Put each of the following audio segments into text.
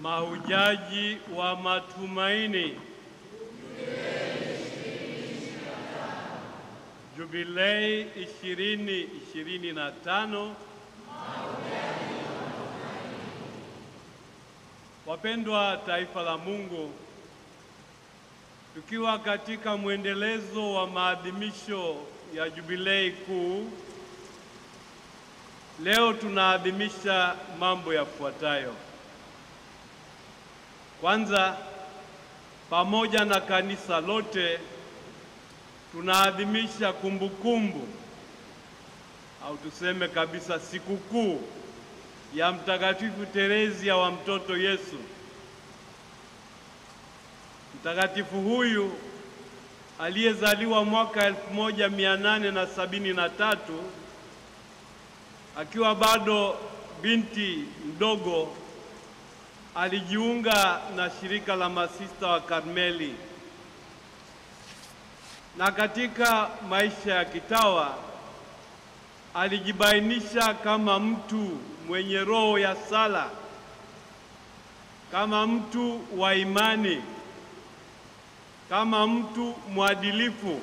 Mahujaji wa matumaini. Jubilei 2025. Wapendwa taifa la Mungu, tukiwa katika mwendelezo wa maadhimisho ya Jubilei kuu, leo tunaadhimisha mambo yafuatayo. Kwanza, pamoja na kanisa lote tunaadhimisha kumbukumbu au tuseme kabisa sikukuu ya Mtakatifu Terezia wa Mtoto Yesu. Mtakatifu huyu aliyezaliwa mwaka 1873 akiwa bado binti mdogo, alijiunga na shirika la masista wa Karmeli, na katika maisha ya kitawa alijibainisha kama mtu mwenye roho ya sala, kama mtu wa imani, kama mtu mwadilifu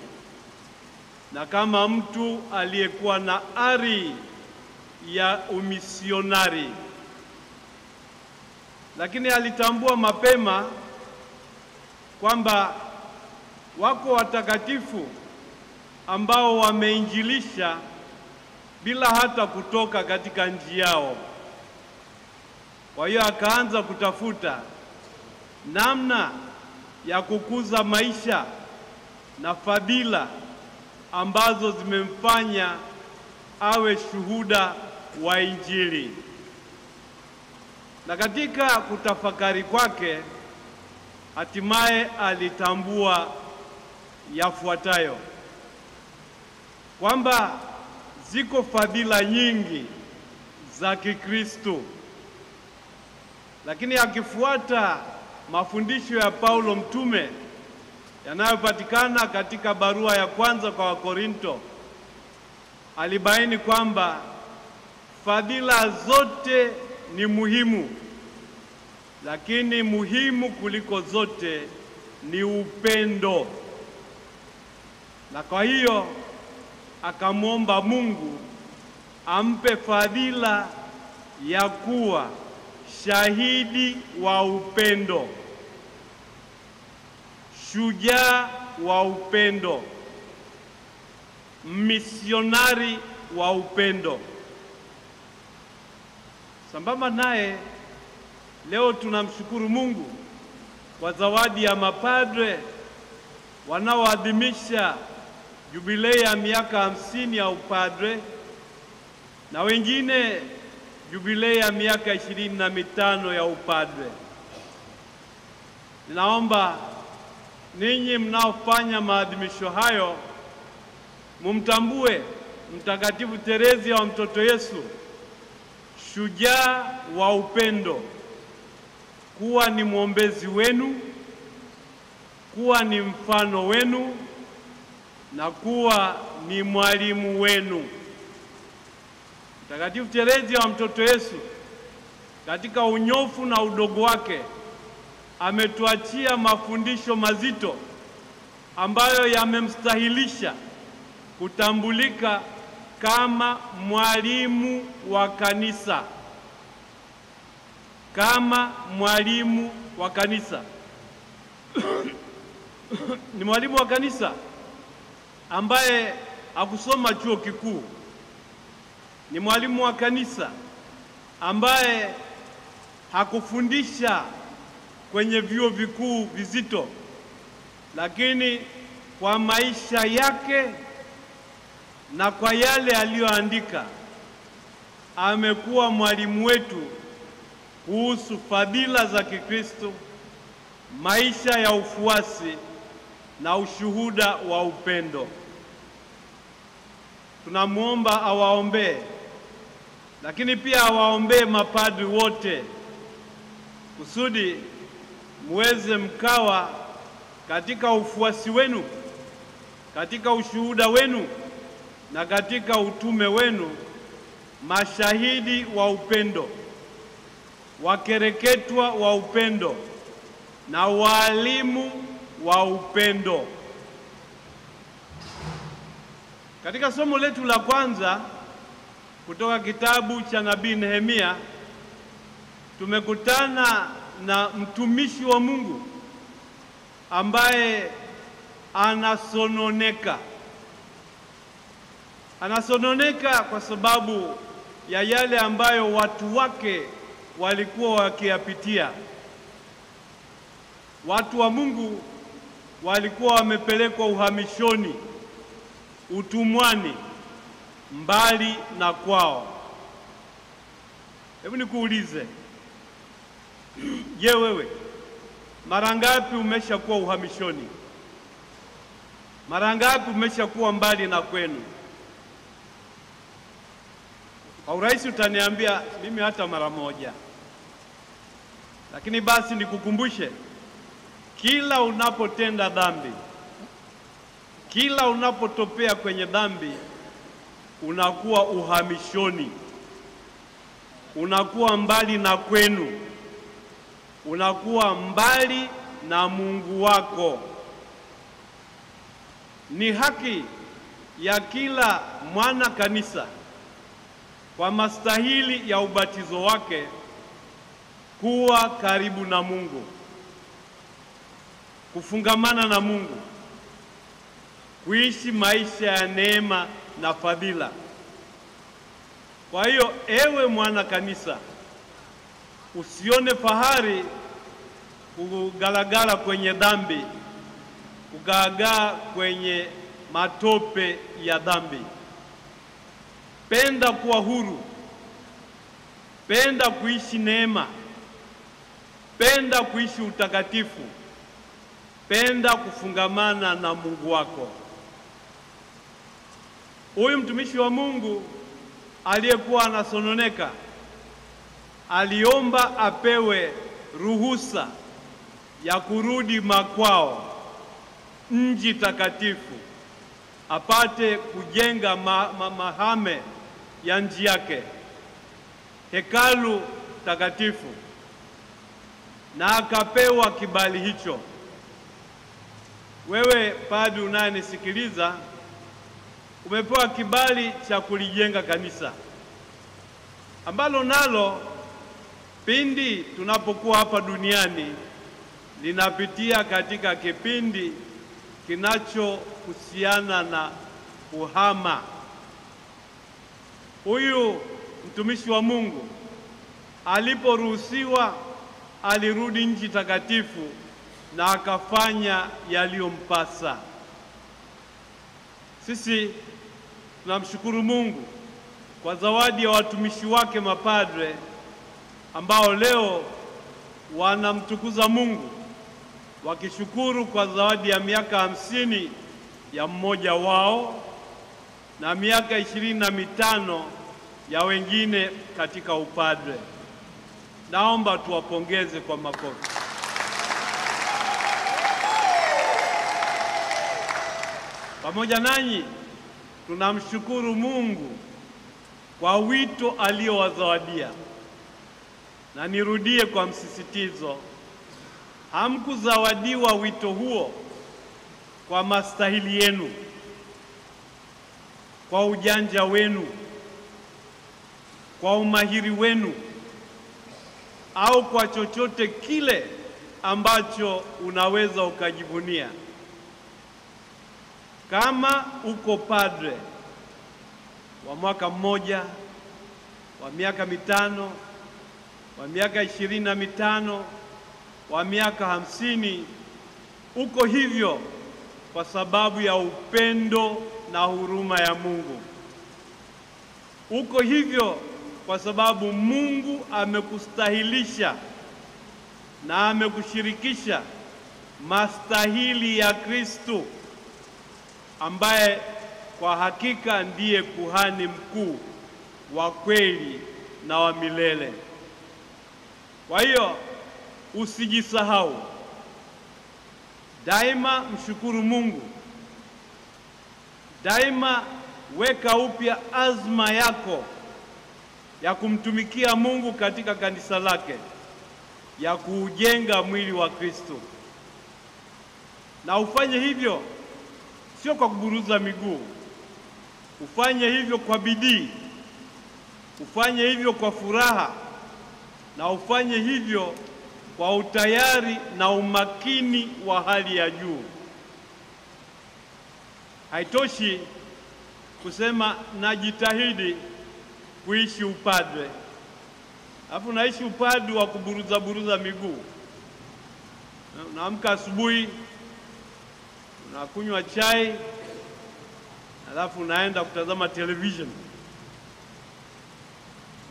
na kama mtu aliyekuwa na ari ya umisionari. Lakini alitambua mapema kwamba wako watakatifu ambao wameinjilisha bila hata kutoka katika nchi yao. Kwa hiyo akaanza kutafuta namna ya kukuza maisha na fadhila ambazo zimemfanya awe shuhuda wa Injili. Na katika kutafakari kwake, hatimaye alitambua yafuatayo: kwamba ziko fadhila nyingi za Kikristo, lakini akifuata mafundisho ya Paulo mtume yanayopatikana katika barua ya kwanza kwa Wakorinto, alibaini kwamba fadhila zote ni muhimu, lakini muhimu kuliko zote ni upendo. Na kwa hiyo akamwomba Mungu ampe fadhila ya kuwa shahidi wa upendo, shujaa wa upendo, misionari wa upendo. Sambamba naye, leo tunamshukuru Mungu kwa zawadi ya mapadre wanaoadhimisha jubilei ya miaka 50 ya upadre, na wengine jubilei ya miaka 25 ya upadre. Ninaomba ninyi mnaofanya maadhimisho hayo mumtambue Mtakatifu Terezia wa Mtoto Yesu, shujaa wa upendo, kuwa ni mwombezi wenu, kuwa ni mfano wenu na kuwa ni mwalimu wenu. Mtakatifu Terezia wa Mtoto Yesu, katika unyofu na udogo wake, ametuachia mafundisho mazito ambayo yamemstahilisha kutambulika kama mwalimu wa kanisa, kama mwalimu wa kanisa. Ni mwalimu wa kanisa ambaye hakusoma chuo kikuu. Ni mwalimu wa kanisa ambaye hakufundisha kwenye vyuo vikuu vizito, lakini kwa maisha yake na kwa yale aliyoandika amekuwa mwalimu wetu kuhusu fadhila za Kikristo, maisha ya ufuasi na ushuhuda wa upendo. Tunamwomba awaombee, lakini pia awaombee mapadri wote kusudi muweze mkawa katika ufuasi wenu, katika ushuhuda wenu na katika utume wenu mashahidi wa upendo, wakereketwa wa upendo na walimu wa upendo. Katika somo letu la kwanza kutoka kitabu cha Nabii Nehemia, tumekutana na mtumishi wa Mungu ambaye anasononeka. Anasononeka kwa sababu ya yale ambayo watu wake walikuwa wakiyapitia. Watu wa Mungu walikuwa wamepelekwa uhamishoni, utumwani, mbali na kwao. Hebu nikuulize, je, wewe mara ngapi umeshakuwa uhamishoni? Mara ngapi umeshakuwa mbali na kwenu? Kwa urahisi utaniambia mimi hata mara moja. Lakini basi nikukumbushe, kila unapotenda dhambi, kila unapotopea kwenye dhambi, unakuwa uhamishoni, unakuwa mbali na kwenu, unakuwa mbali na Mungu wako. Ni haki ya kila mwana kanisa kwa mastahili ya ubatizo wake kuwa karibu na Mungu, kufungamana na Mungu, kuishi maisha ya neema na fadhila. Kwa hiyo ewe mwana kanisa, usione fahari kugalagala kwenye dhambi, kugaagaa kwenye matope ya dhambi. Penda kuwa huru, penda kuishi neema, penda kuishi utakatifu, penda kufungamana na Mungu wako. Huyu mtumishi wa Mungu aliyekuwa anasononeka aliomba apewe ruhusa ya kurudi makwao, nchi takatifu, apate kujenga mahame ya nchi yake, hekalu takatifu, na akapewa kibali hicho. Wewe padri unayenisikiliza, umepewa kibali cha kulijenga kanisa ambalo nalo pindi tunapokuwa hapa duniani linapitia katika kipindi kinachohusiana na kuhama. Huyu mtumishi wa Mungu aliporuhusiwa alirudi nchi takatifu na akafanya yaliyompasa. Sisi tunamshukuru Mungu kwa zawadi ya watumishi wake mapadre ambao leo wanamtukuza Mungu, wakishukuru kwa zawadi ya miaka 50 ya mmoja wao na miaka 25 ya wengine katika upadre. Naomba tuwapongeze kwa makofi. Pamoja nanyi tunamshukuru Mungu kwa wito aliowazawadia. Na nirudie kwa msisitizo, hamkuzawadiwa wito huo kwa mastahili yenu, kwa ujanja wenu, kwa umahiri wenu, au kwa chochote kile ambacho unaweza ukajivunia. Kama uko padre wa mwaka mmoja, wa miaka 5, wa miaka 25, wa miaka 50, uko hivyo kwa sababu ya upendo na huruma ya Mungu. Uko hivyo kwa sababu Mungu amekustahilisha na amekushirikisha mastahili ya Kristo, ambaye kwa hakika ndiye kuhani mkuu wa kweli na wa milele. Kwa hiyo usijisahau, daima mshukuru Mungu, daima weka upya azma yako ya kumtumikia Mungu katika kanisa lake. ya kuujenga mwili wa Kristo. Na ufanye hivyo sio kwa kuburuza miguu. Ufanye hivyo kwa bidii. Ufanye hivyo kwa furaha, na ufanye hivyo kwa utayari na umakini wa hali ya juu. Haitoshi kusema najitahidi kuishi upadre, alafu naishi upadre wa kuburuza miguu. Unaamka asubuhi, unakunywa chai, alafu unaenda kutazama television.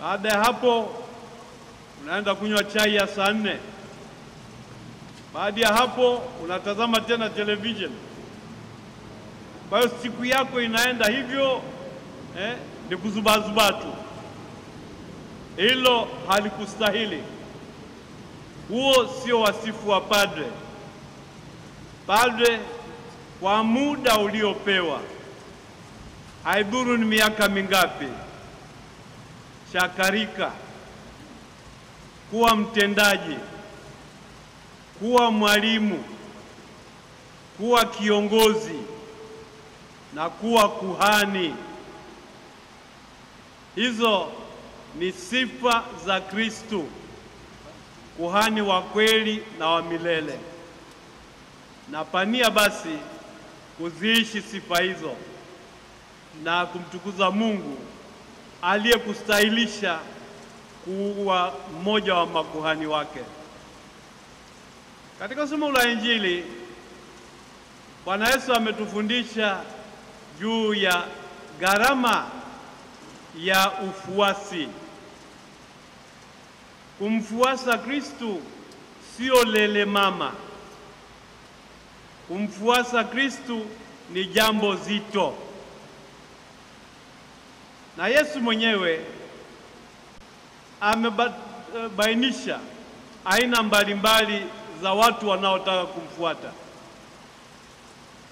Baada ya hapo unaenda kunywa chai ya saa 4. Baada ya hapo unatazama tena television. Kwa hiyo siku yako inaenda hivyo, ni kuzubazuba tu. Hilo halikustahili. Huo sio wasifu wa padre. Padre kwa muda uliopewa, haidhuru ni miaka mingapi, shakarika, kuwa mtendaji, kuwa mwalimu, kuwa kiongozi na kuwa kuhani. Hizo ni sifa za Kristo, kuhani wa kweli na wa milele. Na pania basi kuziishi sifa hizo na kumtukuza Mungu aliyekustahilisha kuwa mmoja wa makuhani wake. Katika somo la Injili, Bwana Yesu ametufundisha juu ya gharama ya ufuasi. Kumfuasa Kristo sio lele mama. Kumfuasa Kristo ni jambo zito. Na Yesu mwenyewe amebainisha aina mbalimbali za watu wanaotaka kumfuata.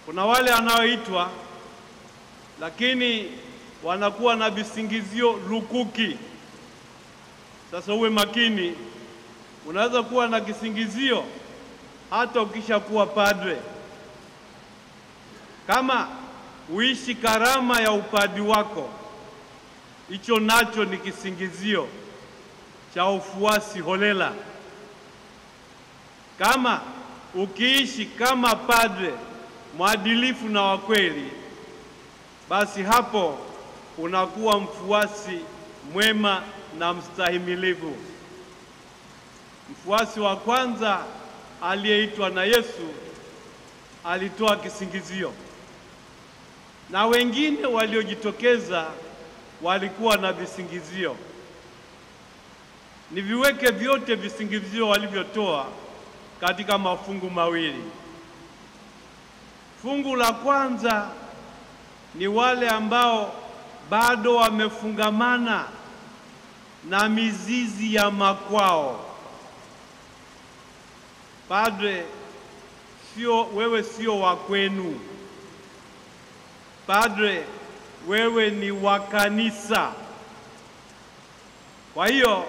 Kuna wale wanaoitwa, lakini wanakuwa na visingizio lukuki. Sasa uwe makini, unaweza kuwa na kisingizio hata ukishakuwa padre. Kama uishi karama ya upadi wako, hicho nacho ni kisingizio cha ufuasi holela. Kama ukiishi kama padre mwadilifu na wa kweli, basi hapo unakuwa mfuasi mwema na mstahimilivu. Mfuasi wa kwanza aliyeitwa na Yesu alitoa kisingizio, na wengine waliojitokeza walikuwa na visingizio. Niviweke vyote visingizio walivyotoa katika mafungu mawili. Fungu la kwanza ni wale ambao bado wamefungamana na mizizi ya makwao. Padre wewe sio wa kwenu. Padre wewe ni wa kanisa. Kwa hiyo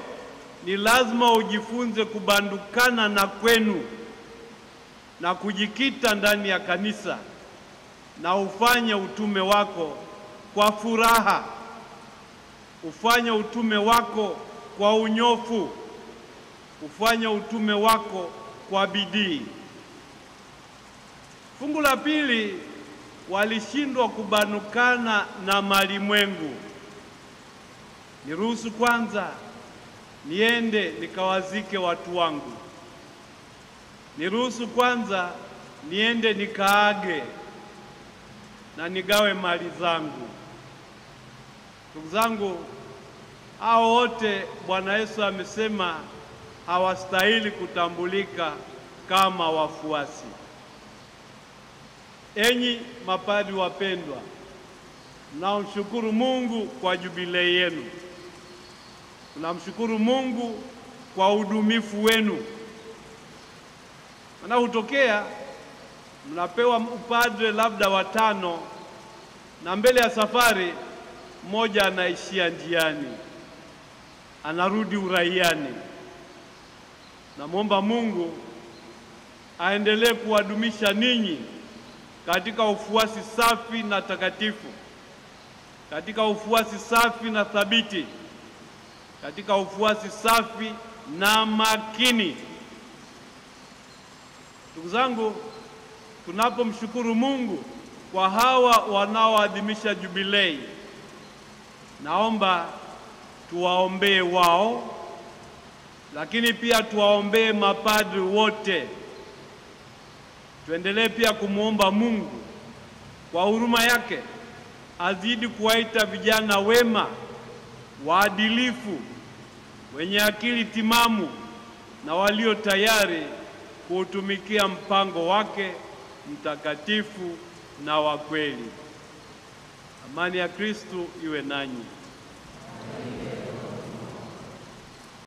ni lazima ujifunze kubandukana na kwenu na kujikita ndani ya kanisa, na ufanye utume wako kwa furaha, ufanye utume wako kwa unyofu, ufanye utume wako kwa bidii. Fungu la pili, walishindwa kubanukana na malimwengu. Niruhusu kwanza niende nikawazike watu wangu. Niruhusu kwanza niende nikaage na nigawe mali zangu. Ndugu zangu, hao wote Bwana Yesu amesema hawastahili kutambulika kama wafuasi. Enyi mapadri wapendwa, mnaomshukuru Mungu kwa jubilei yenu, tunamshukuru Mungu kwa udumifu wenu. Maana hutokea mnapewa upadre labda 5, na mbele ya safari mmoja anaishia njiani, anarudi uraiani. Namwomba Mungu aendelee kuwadumisha ninyi katika ufuasi safi na takatifu, katika ufuasi safi na thabiti, katika ufuasi safi na makini. Ndugu zangu, tunapomshukuru Mungu kwa hawa wanaoadhimisha jubilei, naomba tuwaombee wao, lakini pia tuwaombee mapadri wote. Tuendelee pia kumwomba Mungu kwa huruma yake azidi kuwaita vijana wema, waadilifu, wenye akili timamu na walio tayari kuutumikia mpango wake mtakatifu na wa kweli. Amani ya Kristo iwe nanyi.